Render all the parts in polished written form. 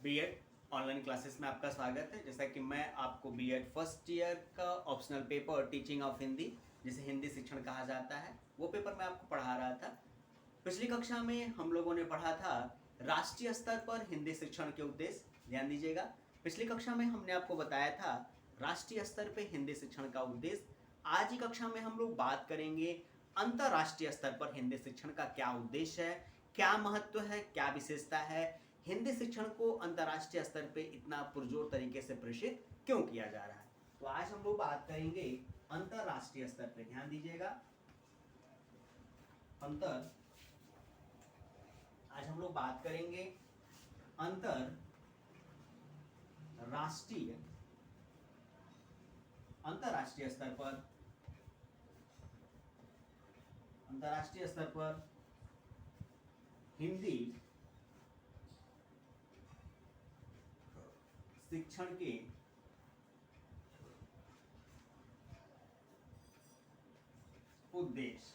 BEd online classes में आपका स्वागत है। जैसा कि मैं आपको बीएड फर्स्ट ईयर का optional paper teaching of Hindi, जिसे हिंदी शिक्षण कहा जाता है, वो पेपर मैं आपको पढ़ा रहा था। पिछली कक्षा में हम लोगों ने पढ़ा था राष्ट्रीय स्तर पर हिंदी शिक्षण के उद्देश्य। ध्यान दीजिएगा, पिछली कक्षा में हमने आपको बताया था राष्ट्रीय स्तर पर हिंदी शिक्षण का उद्देश्य। आज की कक्षा में हम लोग बात करेंगे अंतर्राष्ट्रीय स्तर पर हिंदी शिक्षण का क्या उद्देश्य है, क्या महत्व है, क्या विशेषता है, हिंदी शिक्षण को अंतर्राष्ट्रीय स्तर पे इतना पुरजोर तरीके से प्रेषित क्यों किया जा रहा है। तो आज हम लोग बात करेंगे अंतर्राष्ट्रीय स्तर पे। ध्यान दीजिएगा, आज हम लोग बात करेंगे अंतर्राष्ट्रीय स्तर पर हिंदी शिक्षण के उद्देश्य।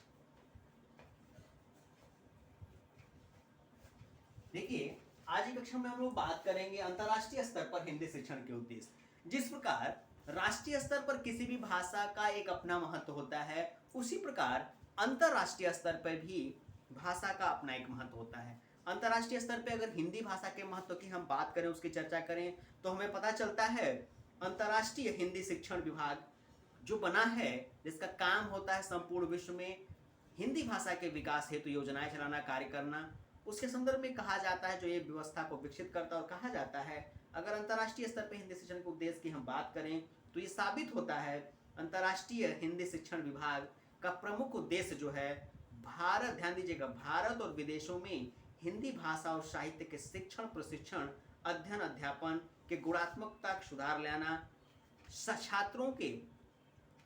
देखिए, आज की कक्षा में हम लोग बात करेंगे अंतर्राष्ट्रीय स्तर पर हिंदी शिक्षण के उद्देश्य। जिस प्रकार राष्ट्रीय स्तर पर किसी भी भाषा का एक अपना महत्व होता है, उसी प्रकार अंतर्राष्ट्रीय स्तर पर भी भाषा का अपना एक महत्व होता है। अंतर्राष्ट्रीय स्तर पर अगर हिंदी भाषा के महत्व की हम बात करें, उसकी चर्चा करें, तो हमें पता चलता है अंतर्राष्ट्रीय हिंदी शिक्षण विभाग जो बना है, जिसका काम होता है संपूर्ण विश्व में हिंदी भाषा के विकास हेतु योजनाएं चलाना, कार्य करना। उसके संदर्भ में कहा जाता है, जो ये व्यवस्था को विकसित करता है, और कहा जाता है अगर अंतर्राष्ट्रीय स्तर पर हिंदी शिक्षण के उद्देश्य की हम बात करें तो ये साबित होता है अंतर्राष्ट्रीय हिंदी शिक्षण विभाग का प्रमुख उद्देश्य जो है भारत, ध्यान दीजिएगा, भारत और विदेशों में हिंदी भाषा और साहित्य के शिक्षण, प्रशिक्षण, अध्ययन, अध्यापन के गुणात्मकता सुधार लाना, छात्रों के,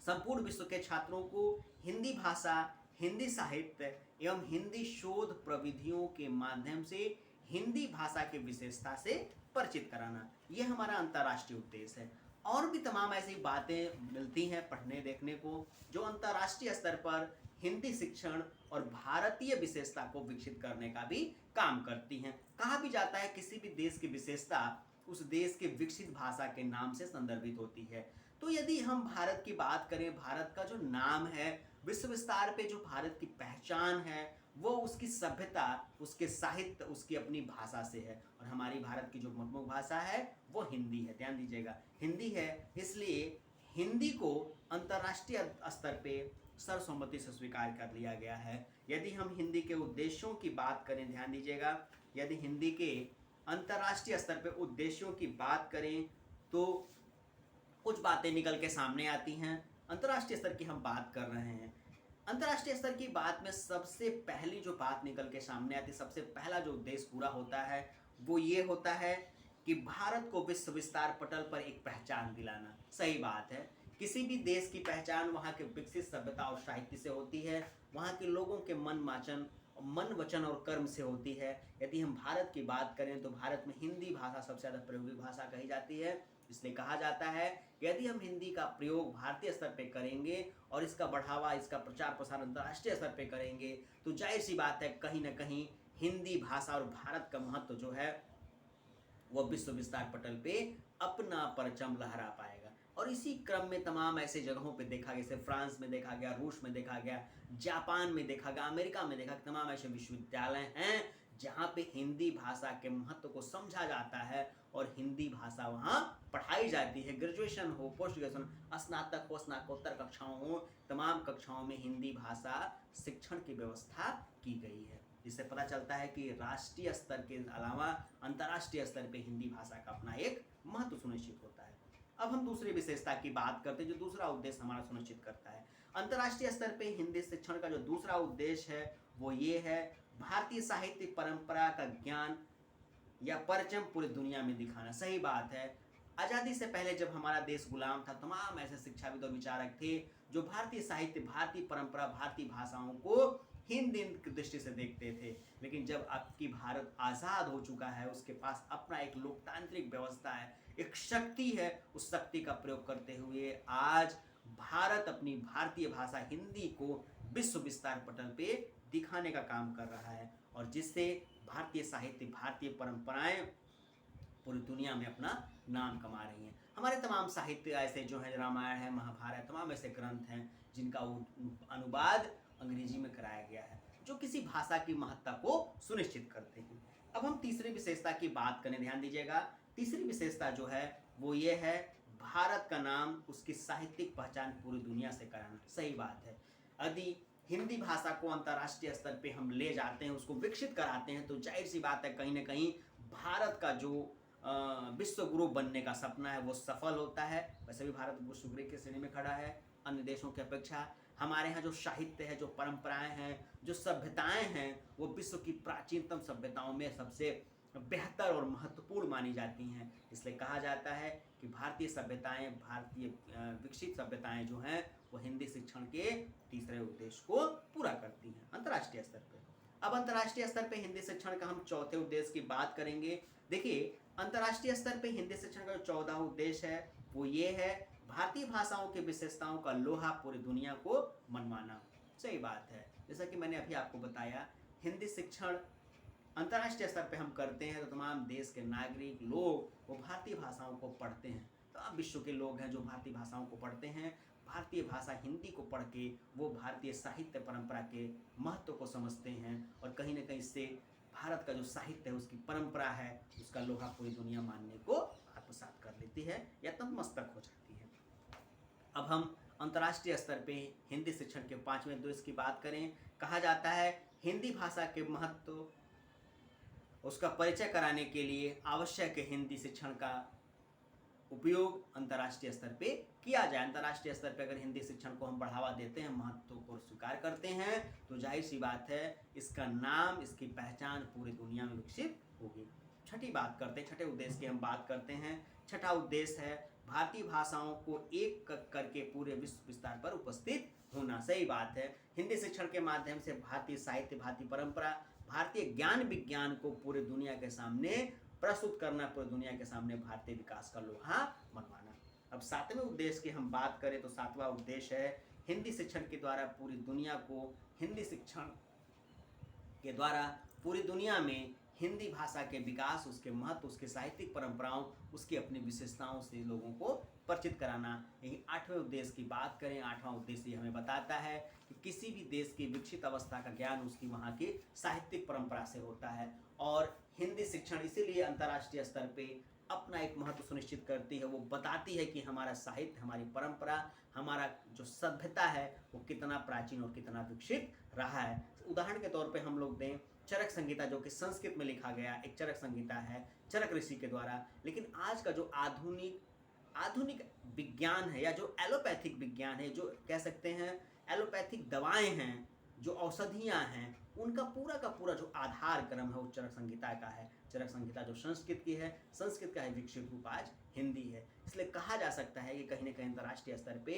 संपूर्ण विश्व के छात्रों को हिंदी भाषा, हिंदी साहित्य एवं हिंदी शोध प्रविधियों के माध्यम से हिंदी भाषा की विशेषता से परिचित कराना, यह हमारा अंतर्राष्ट्रीय उद्देश्य है। और भी तमाम ऐसी बातें मिलती हैं पढ़ने देखने को, जो अंतर्राष्ट्रीय स्तर पर हिंदी शिक्षण और भारतीय विशेषता को विकसित करने का भी काम करती हैं। कहा भी जाता है किसी भी देश की विशेषता उस देश के विकसित भाषा के नाम से संदर्भित होती है। तो यदि हम भारत की बात करें, भारत का जो नाम है, विश्व विस्तार पे जो भारत की पहचान है, वो उसकी सभ्यता, उसके साहित्य, उसकी अपनी भाषा से है। और हमारी भारत की जो प्रमुख भाषा है वो हिंदी है। ध्यान दीजिएगा, हिंदी है, इसलिए हिंदी को अंतर्राष्ट्रीय स्तर पे सर्वसम्मति से स्वीकार कर लिया गया है। यदि हम हिंदी के उद्देश्यों की बात करें, ध्यान दीजिएगा, यदि हिंदी के अंतर्राष्ट्रीय स्तर पे उद्देश्यों की बात करें तो कुछ बातें निकल के सामने आती हैं। अंतर्राष्ट्रीय स्तर की हम बात कर रहे हैं। अंतर्राष्ट्रीय स्तर की बात में सबसे पहली जो बात निकल के सामने आती है, सबसे पहला जो उद्देश्य पूरा होता है वो ये होता है कि भारत को विश्व विस्तार पटल पर एक पहचान दिलाना। सही बात है, किसी भी देश की पहचान वहाँ के विकसित सभ्यता और साहित्य से होती है, वहाँ के लोगों के मन वचन और कर्म से होती है। यदि हम भारत की बात करें तो भारत में हिंदी भाषा सबसे ज़्यादा प्रयोगी भाषा कही जाती है। इसलिए कहा जाता है यदि हम हिंदी का प्रयोग भारतीय स्तर पे करेंगे और इसका बढ़ावा, इसका प्रचार प्रसार अंतर्राष्ट्रीय स्तर पे करेंगे, तो जाहिर सी बात है कहीं ना कहीं हिंदी भाषा और भारत का महत्व जो है वो विश्व विस्तार पटल पे अपना परचम लहरा पाएगा। और इसी क्रम में तमाम ऐसे जगहों पे देखा गया, जैसे फ्रांस में देखा गया, रूस में देखा गया, जापान में देखा गया, अमेरिका में देखा, तमाम ऐसे विश्वविद्यालय हैं जहाँ पे हिंदी भाषा के महत्व को समझा जाता है और हिंदी भाषा वहाँ पढ़ाई जाती है। ग्रेजुएशन हो, पोस्ट ग्रेजुएशन, स्नातक हो, स्नातकोत्तर कक्षाओं हो, तमाम कक्षाओं में हिंदी भाषा शिक्षण की व्यवस्था की गई है। इससे पता चलता है कि राष्ट्रीय स्तर के अलावा अंतर्राष्ट्रीय स्तर पे हिंदी भाषा का अपना एक महत्व सुनिश्चित होता है। अब हम दूसरी विशेषता की बात करते हैं, जो दूसरा उद्देश्य हमारा सुनिश्चित करता है। अंतर्राष्ट्रीय स्तर पे हिंदी शिक्षण का जो दूसरा उद्देश्य है वो ये है भारतीय साहित्य परंपरा का ज्ञान या परचम पूरी दुनिया में दिखाना। सही बात है, आज़ादी से पहले जब हमारा देश गुलाम था, तमाम ऐसे शिक्षाविद और विचारक थे जो भारतीय साहित्य, भारतीय परंपरा, भारतीय भाषाओं को हिंदी की दृष्टि से देखते थे। लेकिन जब आपकी भारत आज़ाद हो चुका है, उसके पास अपना एक लोकतांत्रिक व्यवस्था है, एक शक्ति है, उस शक्ति का प्रयोग करते हुए आज भारत अपनी भारतीय भाषा हिंदी को विश्व विस्तार पटल पे दिखाने का काम कर रहा है, और जिससे भारतीय साहित्य, भारतीय परंपराएं पूरी दुनिया में अपना नाम कमा रही हैं। हमारे तमाम साहित्य ऐसे जो हैं, रामायण है, महाभारत, तमाम ऐसे ग्रंथ हैं जिनका अनुवाद अंग्रेजी में कराया गया है, जो किसी भाषा की महत्ता को सुनिश्चित करते हैं। अब हम तीसरी विशेषता की बात करें, ध्यान दीजिएगा। तीसरी विशेषता जो है वो ये है, भारत का नाम उसकी साहित्यिक पहचान पूरी दुनिया से कराना। सही बात है, यदि हिंदी भाषा को अंतर्राष्ट्रीय स्तर पे हम ले जाते हैं, उसको विकसित कराते हैं, तो जाहिर सी बात है कहीं ना कहीं भारत का जो विश्व गुरु बनने का सपना है वो सफल होता है। वैसे भी भारत विश्व गुरु की श्रेणी में खड़ा है अन्य देशों की अपेक्षा। हमारे यहाँ जो साहित्य है, जो परंपराएं हैं, जो सभ्यताएं हैं, वो विश्व की प्राचीनतम सभ्यताओं में सबसे बेहतर और महत्वपूर्ण मानी जाती हैं। इसलिए कहा जाता है कि भारतीय सभ्यताएं, भारतीय विकसित सभ्यताएं जो हैं वो हिंदी शिक्षण के तीसरे उद्देश्य को पूरा करती हैं अंतर्राष्ट्रीय स्तर पर। अब अंतर्राष्ट्रीय स्तर पर हिंदी शिक्षण का हम चौथे उद्देश्य की बात करेंगे। देखिए, अंतर्राष्ट्रीय स्तर पर हिंदी शिक्षण का जो 14वां उद्देश्य है वो ये है, भारतीय भाषाओं की विशेषताओं का लोहा पूरी दुनिया को मनवाना। सही बात है, जैसा कि मैंने अभी आपको बताया, हिंदी शिक्षण अंतर्राष्ट्रीय स्तर पे हम करते हैं तो तमाम देश के नागरिक लोग वो भारतीय भाषाओं को पढ़ते हैं। तमाम विश्व के लोग हैं जो भारतीय भाषाओं को पढ़ते हैं। भारतीय भाषा हिंदी को पढ़ के वो भारतीय साहित्य परंपरा के महत्व को समझते हैं, और कहीं ना कहीं इससे भारत का जो साहित्य है, उसकी परंपरा है, उसका लोहा पूरी दुनिया मानने को आत्मसात कर लेती है या तमस्तक हो जाती है। अब हम अंतर्राष्ट्रीय स्तर पे हिंदी शिक्षण के 5वें उद्देश्य की बात करें। कहा जाता है हिंदी भाषा के महत्व, उसका परिचय कराने के लिए आवश्यक है हिंदी शिक्षण का उपयोग अंतर्राष्ट्रीय स्तर पे किया जाए। अंतर्राष्ट्रीय स्तर पे अगर हिंदी शिक्षण को हम बढ़ावा देते हैं, महत्व को स्वीकार करते हैं, तो जाहिर सी बात है इसका नाम, इसकी पहचान पूरी दुनिया में विकसित होगी। छठी बात करते हैं, छठे उद्देश्य की हम बात करते हैं। छठा उद्देश्य है भारतीय भाषाओं को एक करके पूरे विश्व विस्तार पर उपस्थित होना। सही बात है, हिंदी शिक्षण के माध्यम से भारतीय साहित्य, भारतीय परंपरा, भारतीय ज्ञान विज्ञान को पूरे दुनिया के सामने प्रस्तुत करना, पूरी दुनिया के सामने भारतीय विकास का लोहा मनवाना। अब 7वें उद्देश्य की हम बात करें तो 7वां उद्देश्य है हिंदी शिक्षण के द्वारा पूरी दुनिया को, हिंदी शिक्षण के द्वारा पूरी दुनिया में हिंदी भाषा के विकास, उसके महत्व, उसके साहित्यिक परंपराओं, उसकी अपनी विशेषताओं से लोगों को परिचित कराना। यही 8वें उद्देश्य की बात करें, 8वां उद्देश्य हमें बताता है कि किसी भी देश की विकसित अवस्था का ज्ञान उसकी वहाँ की साहित्यिक परंपरा से होता है, और हिंदी शिक्षण इसीलिए अंतर्राष्ट्रीय स्तर पे अपना एक महत्व सुनिश्चित करती है। वो बताती है कि हमारा साहित्य, हमारी परंपरा, हमारा जो सभ्यता है वो कितना प्राचीन और कितना विकसित रहा है। उदाहरण के तौर पे हम लोग दें चरक संहिता, जो कि संस्कृत में लिखा गया एक चरक संहिता है चरक ऋषि के द्वारा। लेकिन आज का जो आधुनिक विज्ञान है, या जो एलोपैथिक विज्ञान है, जो कह सकते हैं एलोपैथिक दवाएं हैं, जो औषधियां हैं, उनका पूरा का पूरा जो आधार क्रम है वो चरक संहिता का है। चरक संहिता जो संस्कृत की है, संस्कृत का है विकसित रूप आज हिंदी है। इसलिए कहा जा सकता है कि कहीं ना कहीं अंतर्राष्ट्रीय स्तर पे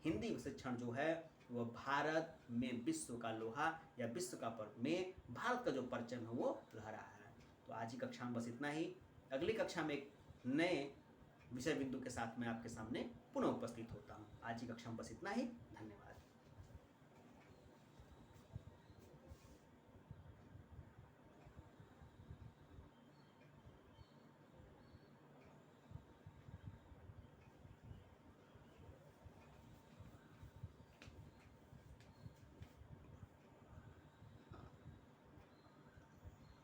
हिंदी शिक्षण जो है वो भारत में विश्व का लोहा, या विश्व का में भारत का जो परचम है वो लहरा है। तो आज की कक्षा में बस इतना ही। अगली कक्षा में एक नए विषय बिंदु के साथ मैं आपके सामने पुनः उपस्थित होता हूँ। आज की कक्षा में बस इतना ही। धन्यवाद।